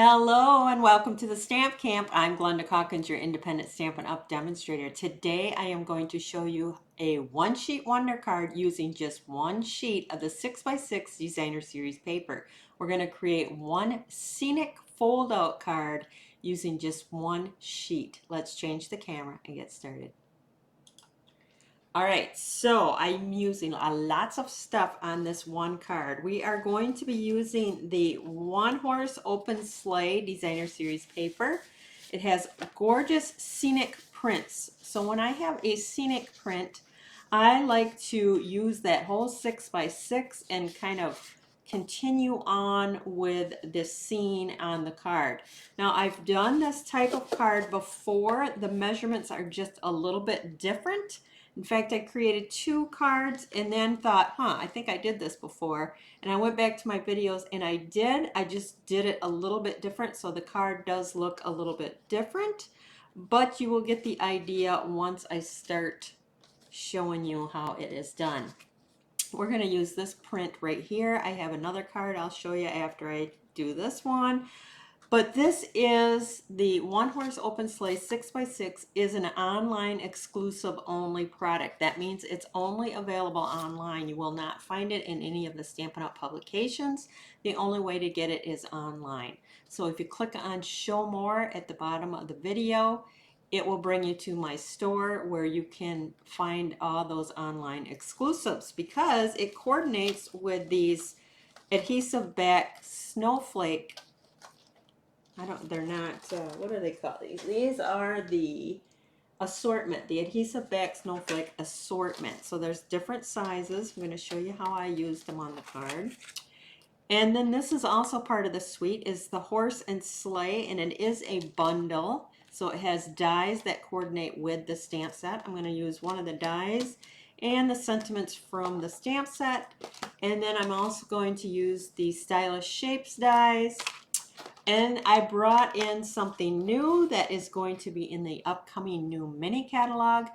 Hello and welcome to the Stamp Camp. I'm Glenda Calkins, your independent Stampin' Up! Demonstrator. Today I am going to show you a one-sheet wonder card using just one sheet of the 6x6 Designer Series paper. We're going to create one Scenic fold-out card using just one sheet. Let's change the camera and get started. All right, so I'm using lots of stuff on this one card. We are going to be using the One Horse Open Sleigh Designer Series paper. It has gorgeous scenic prints. So when I have a scenic print, I like to use that whole 6x6 and kind of continue on with the scene on the card. Now I've done this type of card before. The measurements are just a little bit different. In fact, I created two cards and then thought, I think I did this before. And I went back to my videos and I just did it a little bit different. So the card does look a little bit different, but you will get the idea once I start showing you how it is done. We're going to use this print right here. I have another card I'll show you after I do this one. But this is the One Horse Open Sleigh 6x6 is an online exclusive only product. That means it's only available online. You will not find it in any of the Stampin' Up! Publications. The only way to get it is online. So if you click on Show More at the bottom of the video, it will bring you to my store where you can find all those online exclusives because it coordinates with these adhesive back snowflake. They're not, what do they call these? These are the assortment, the adhesive back snowflake assortment. So there's different sizes. I'm going to show you how I used them on the card. And then this is also part of the suite is the horse and sleigh, and it is a bundle. So it has dies that coordinate with the stamp set. I'm going to use one of the dies and the sentiments from the stamp set. And then I'm also going to use the Stylish Shapes dies. And I brought in something new that is going to be in the upcoming new mini catalog.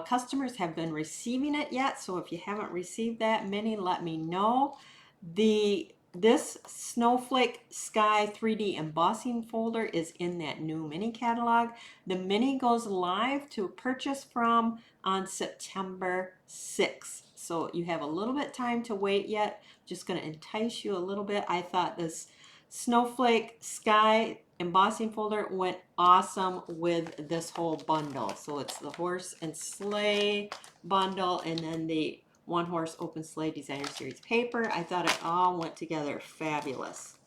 Customers have been receiving it yet, so if you haven't received that mini, let me know. This Snowflake Sky 3D embossing folder is in that new mini catalog. The mini goes live to purchase from on September 6th. So you have a little bit time to wait yet. Just going to entice you a little bit. I thought this Snowflake Sky embossing folder went awesome with this whole bundle. So it's the horse and sleigh bundle and then the One Horse Open Sleigh Designer Series paper. I thought it all went together fabulous.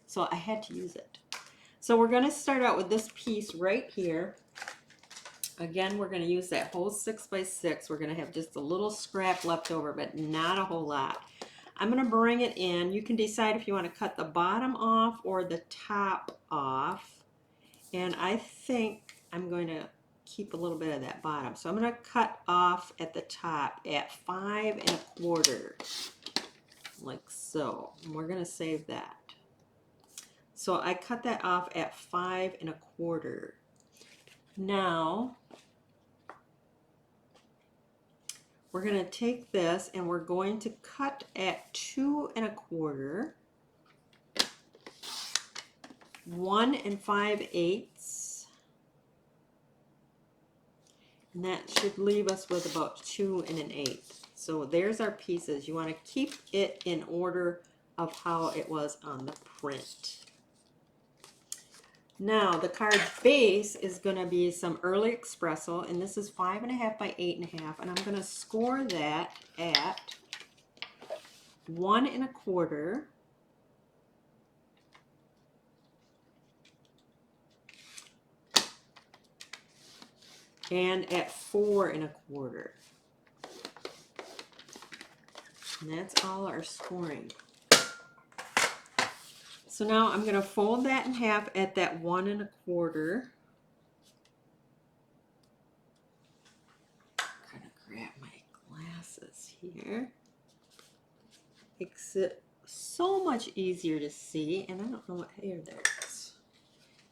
So I had to use it. So we're going to start out with this piece right here. Again, we're going to use that whole 6x6. We're going to have just a little scrap left over, but not a whole lot. I'm going to bring it in. You can decide if you want to cut the bottom off or the top off. And I think I'm going to keep a little bit of that bottom. So I'm going to cut off at the top at 5 1/4, like so. And we're going to save that. So I cut that off at 5 1/4. Now, we're going to take this and we're going to cut at 2 1/4, 1 5/8, and that should leave us with about 2 1/8. So there's our pieces. You want to keep it in order of how it was on the print. Now the card base is going to be some early espresso, and this is 5 1/2 by 8 1/2, and I'm going to score that at 1 1/4, and at 4 1/4. And that's all our scoring. So now I'm going to fold that in half at that 1 1/4. I'm going to grab my glasses here. Makes it so much easier to see, and I don't know what hair there is.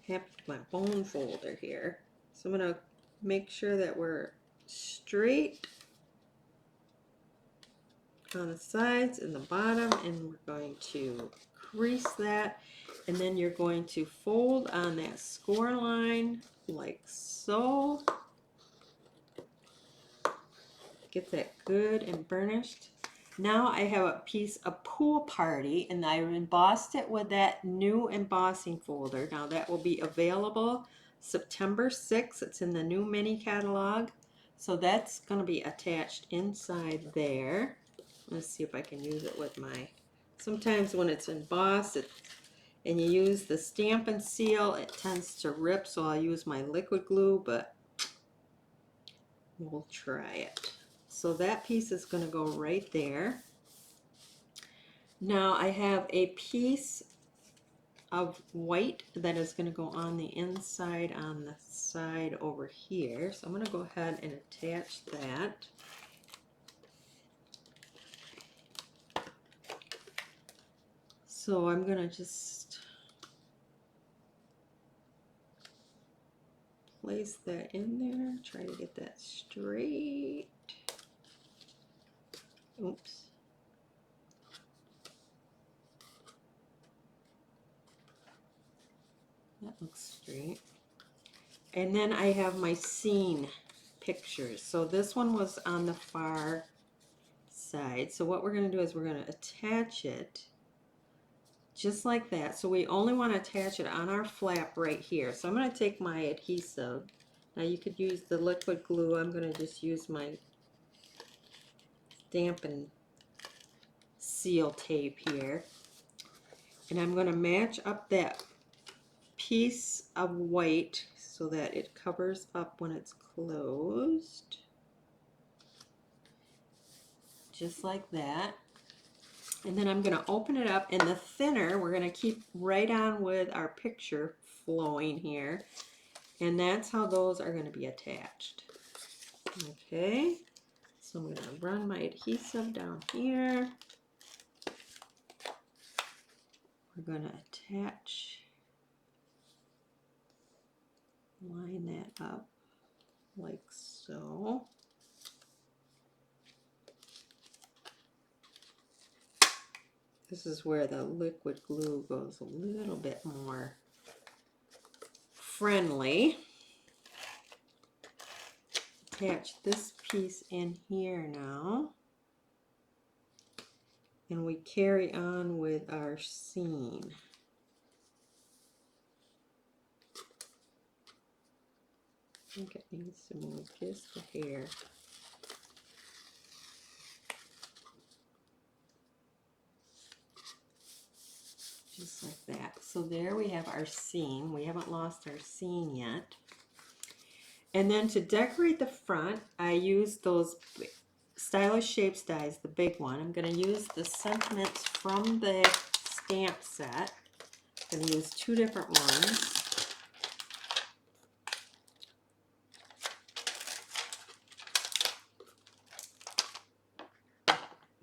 I have my bone folder here. So I'm going to make sure that we're straight on the sides and the bottom, and we're going to crease that. And then you're going to fold on that score line like so. Get that good and burnished. Now I have a piece of Pool Party, and I embossed it with that new embossing folder. Now that will be available September 6th. It's in the new mini catalog. So that's going to be attached inside there. Let's see if I can use it with my, sometimes when it's embossed and you use the stamp and seal, it tends to rip, so I'll use my liquid glue, but we'll try it. So that piece is going to go right there. Now I have a piece of white that is going to go on the inside on the side over here. So I'm going to go ahead and attach that. So I'm going to just place that in there, try to get that straight. Oops. That looks straight. And then I have my scene pictures. So this one was on the far side. So what we're going to do is we're going to attach it just like that. So we only want to attach it on our flap right here. So I'm going to take my adhesive. Now you could use the liquid glue. I'm going to just use my stamp and seal tape here. And I'm going to match up that piece of white so that it covers up when it's closed. Just like that. And then I'm going to open it up, and the thinner we're going to keep right on with our picture flowing here, and that's how those are going to be attached. Okay, so I'm going to run my adhesive down here. We're going to attach, line that up like so. This is where the liquid glue goes a little bit more friendly. Attach this piece in here now. And we carry on with our scene. I think it needs to move just a hair. Just like that. So there we have our scene. We haven't lost our scene yet. And then to decorate the front, I use those Stylish Shapes dies, the big one. I'm going to use the sentiments from the stamp set. I'm going to use two different ones.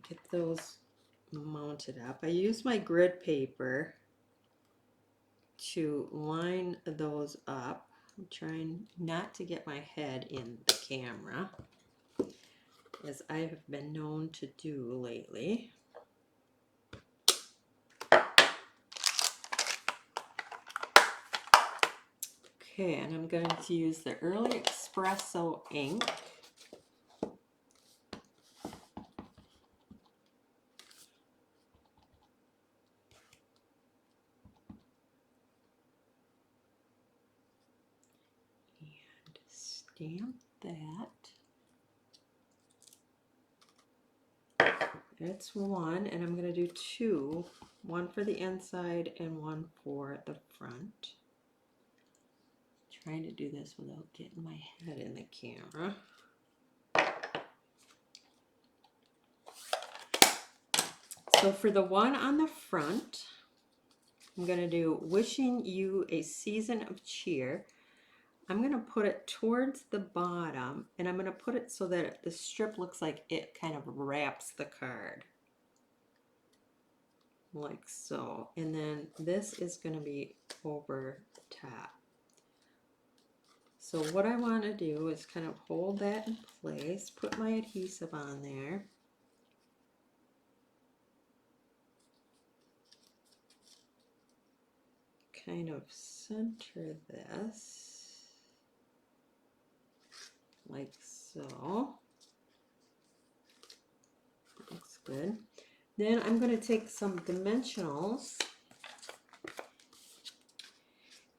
Get those mounted up. I use my grid paper to line those up. I'm trying not to get my head in the camera, as I have been known to do lately. Okay, and I'm going to use the Early Espresso ink. And stamp that. That's one, and I'm going to do two, one for the inside and one for the front. Trying to do this without getting my head in the camera. So for the one on the front, I'm going to do Wishing You a Season of Cheer. I'm going to put it towards the bottom, and I'm going to put it so that the strip looks like it kind of wraps the card. Like so. And then this is going to be over the top. So what I want to do is kind of hold that in place, put my adhesive on there. kind of center this like so. Looks good. Then I'm going to take some dimensionals,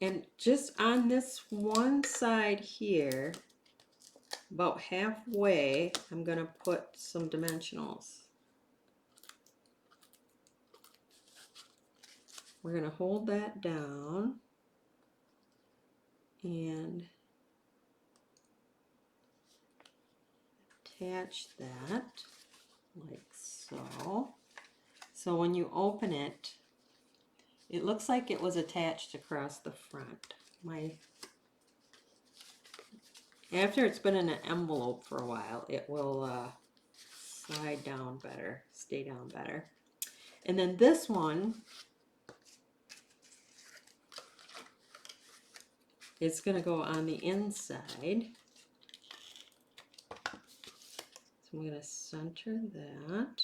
and just on this one side here, about halfway, I'm going to put some dimensionals. We're going to hold that down and attach that like so. So when you open it, it looks like it was attached across the front. After it's been in an envelope for a while, it will slide down better, stay down better. And then this one is going to go on the inside. So I'm going to center that.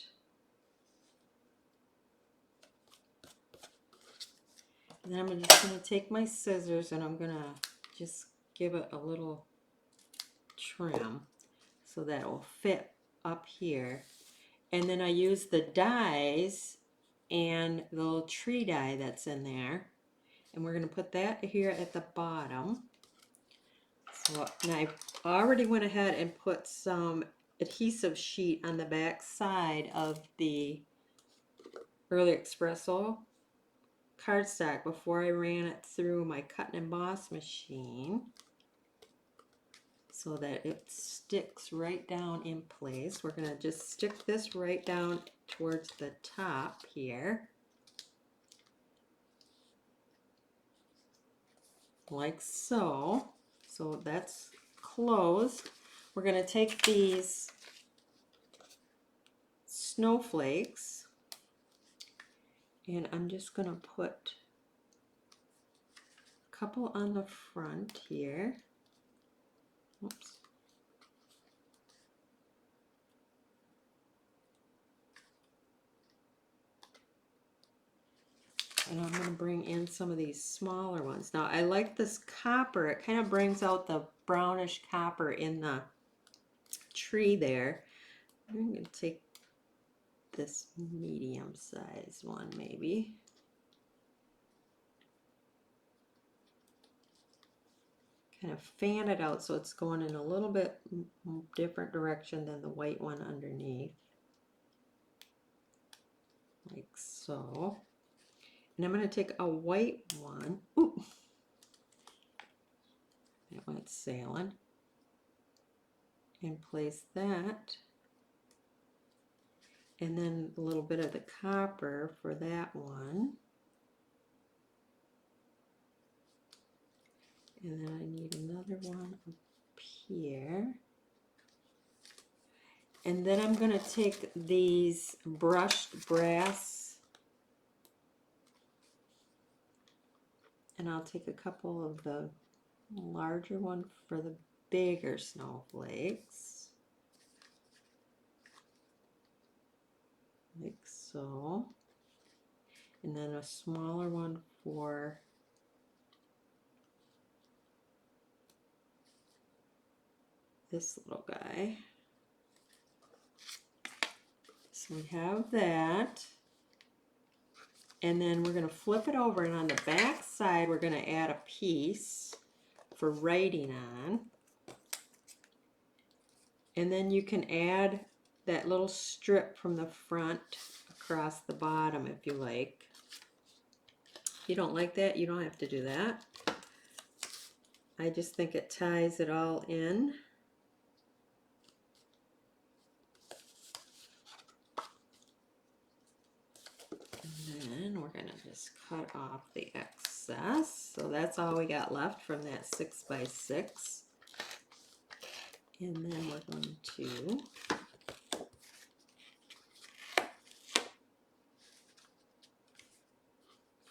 And then I'm just going to take my scissors and I'm going to just give it a little trim so that it will fit up here. And then I use the dies and the little tree die that's in there. And we're going to put that here at the bottom. So, and I already went ahead and put some adhesive sheet on the back side of the Early Espresso cardstock before I ran it through my cut and emboss machine so that it sticks right down in place. We're going to just stick this right down towards the top here, like so. So that's closed. We're going to take these snowflakes and I'm just going to put a couple on the front here. Oops. And I'm going to bring in some of these smaller ones. Now I like this copper. It kind of brings out the brownish copper in the tree there. I'm going to take this medium size one maybe. Kind of fan it out so it's going in a little bit different direction than the white one underneath. Like so. And I'm going to take a white one. Ooh, that went sailing. And place that. And then a little bit of the copper for that one. And then I need another one up here. And then I'm going to take these brushed brass and I'll take a couple of the larger one for the bigger snowflakes. Like so. And then a smaller one for this little guy. So we have that. And then we're going to flip it over, and on the back side we're going to add a piece for writing on. And then you can add that little strip from the front across the bottom if you like. If you don't like that, you don't have to do that. I just think it ties it all in. And then we're going to just cut off the excess. So that's all we got left from that 6x6. And then we're going to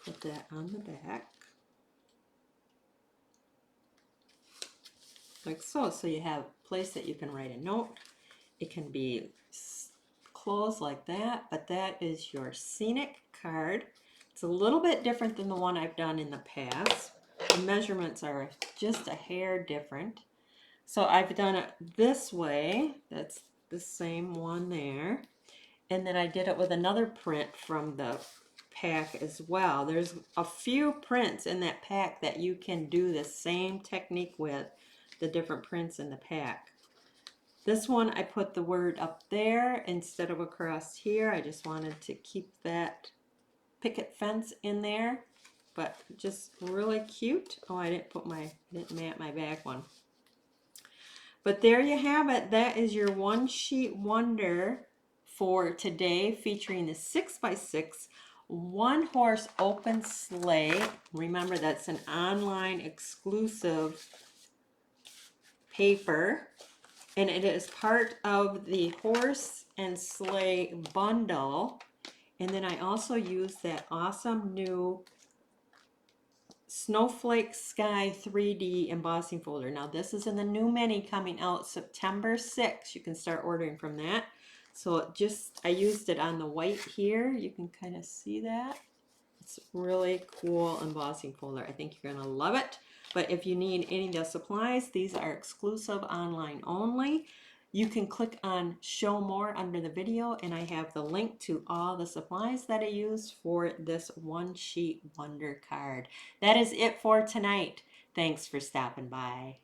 put that on the back. Like so. So you have a place that you can write a note. It can be closed like that, but that is your Scenic card It's a little bit different than the one I've done in the past. The measurements are just a hair different. So I've done it this way. That's the same one there. And then I did it with another print from the pack as well. There's a few prints in that pack that you can do the same technique with, the different prints in the pack. This one I put the word up there instead of across here. I just wanted to keep that picket fence in there, but just really cute. Oh, I didn't mat my back one. But there you have it. That is your one sheet wonder for today, featuring the 6x6 one horse open sleigh. Remember, that's an online exclusive paper, and it is part of the horse and sleigh bundle. And then I also used that awesome new Snowflake Sky 3D embossing folder. Now this is in the new mini coming out September 6th. You can start ordering from that. So I used it on the white here. You can kind of see that. It's really cool embossing folder. I think you're gonna love it. But if you need any of the supplies, these are exclusive, online only. You can click on show more under the video, and I have the link to all the supplies that I used for this one sheet wonder card. That is it for tonight. Thanks for stopping by.